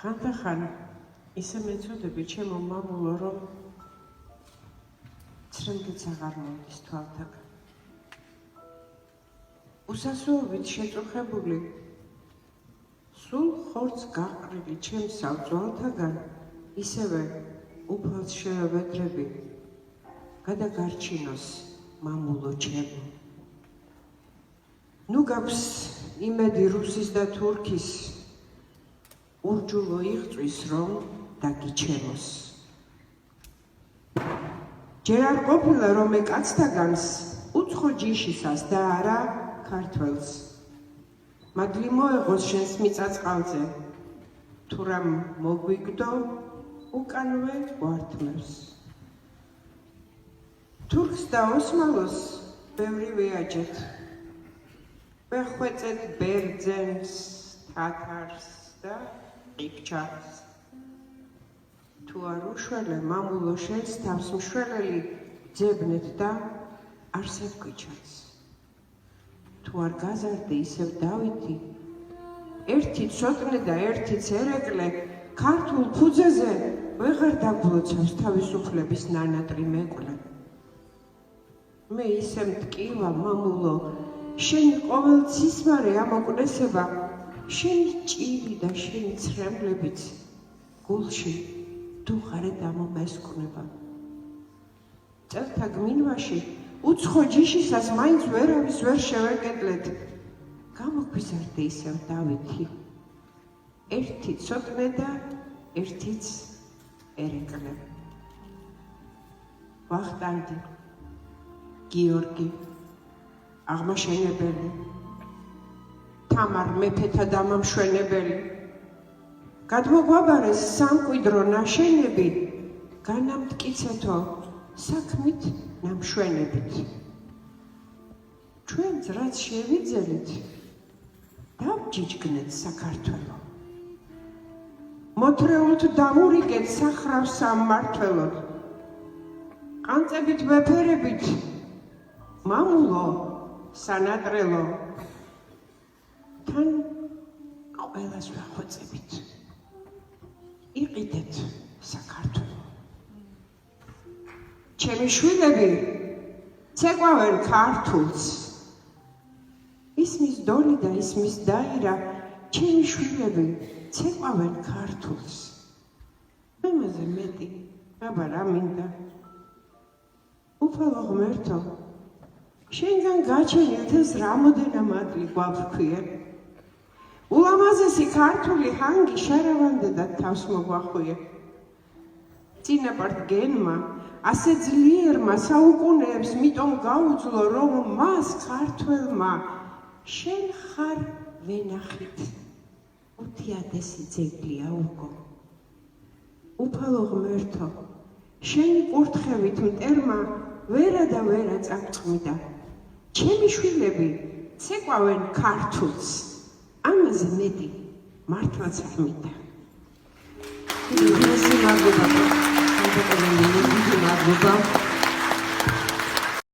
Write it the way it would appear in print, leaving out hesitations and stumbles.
ხანდახან ისე მეწოდები ჩემო მამულო, რომ ცრემლიც აღარ მომდის თვალთაგან. უსასრულობით შეწუხებული, სულ ხორცს გაყრილი ჩემს სავწვალთაგან ისევე უფალს შევევედრები, გადაგარჩინოს მამულო ჩემო. ნუ გაქვს იმედი რუსის და თურქის, ურჯულო იღწვის რომ დაგიჩემოს. ჯერ არ ყოფილა რომ კაცთაგანს უცხო ჯიშისას და არა ქართველს. მადლი მოეღოს შენს მიწაწყალზე, თუ რამ მოგვიგდო უკანვე გვართმევს. თურქს და ოსმალოს ბევრი ვეაჯეთ, ვეხვეწეთ ბერძენს, თათარს და ყიფჩარს. თუ არ უშველე მამულო შენს თავს მშველელი ძებნეთ და არსად გვიჩარს. თუ არ გაზარდე ისევ დავითი, ერთი ცოტნე და ერთი ცერეკლე ქართულ ფუძეზე ვეღარ დაგვლოცავს თავისუფლების ნანატრი მეკლე. მე ისე მტკივა მამულო, შენი ყოველ ცისმარე ამოკნესება, შენი ჭირი და შენი ცრემლებიც გულში დუღარედ ამომესკნება. წელთა გმინვაში უცხო ჯიშისას მაინც ვერავის ვერ შევეკედლეთ. გამოგვიზარდე ისევ დავითი, ერთი ცოტნე და ერთიც ერეკლე. ვახტანგი, გიორგი, აღმაშენებელი, თამარ მეფეთა დამამშვენებელი, გადმოგვაბარეს სამკვიდრო ნაშენები, განამტკიცეთო საქმით ნამშვენებით. ჩვენც რაც შევიძელით, დავჯიჯგნეთ საქართველო. მოთრეულთ დამურიგეთ სახრავ სამმართველოდ. ყანწებით ვეფერებით, მამულო, სანატრელო, თან ყველას ვახვეწებით. იყიდეთ საქართველო. ჩემი შვილები ცეკვავენ ქართულს. ისმის დონი და ისმის დაირა, ჩემი შვილები ცეკვავენ ქართულს. ამაზე მეტი აბა რა მინდა. უფალო ღმერთო, შენგან გაჩენილთ ეს რამოდენა მადლი გვაგვქვია. ულამაზესი ქართული ჰანგი შარავანდედად თავს მოგვახვია. წინაპართ გენმა ასე ძლიერმა საუკუნეებს მიტომ გაუძლო, რომ მას ქართველმა შენ ხარ ვენახით. 50 ძეგლი აუგო. უფალო ღმერთო, შენი კურთხევით მტერმა ვერა და ვერა წამწყმიდა. ჩემი შვილები ცეკვავენ ქართულს. ამაზე მეტი მართლაც არ მინდა. მადლობა.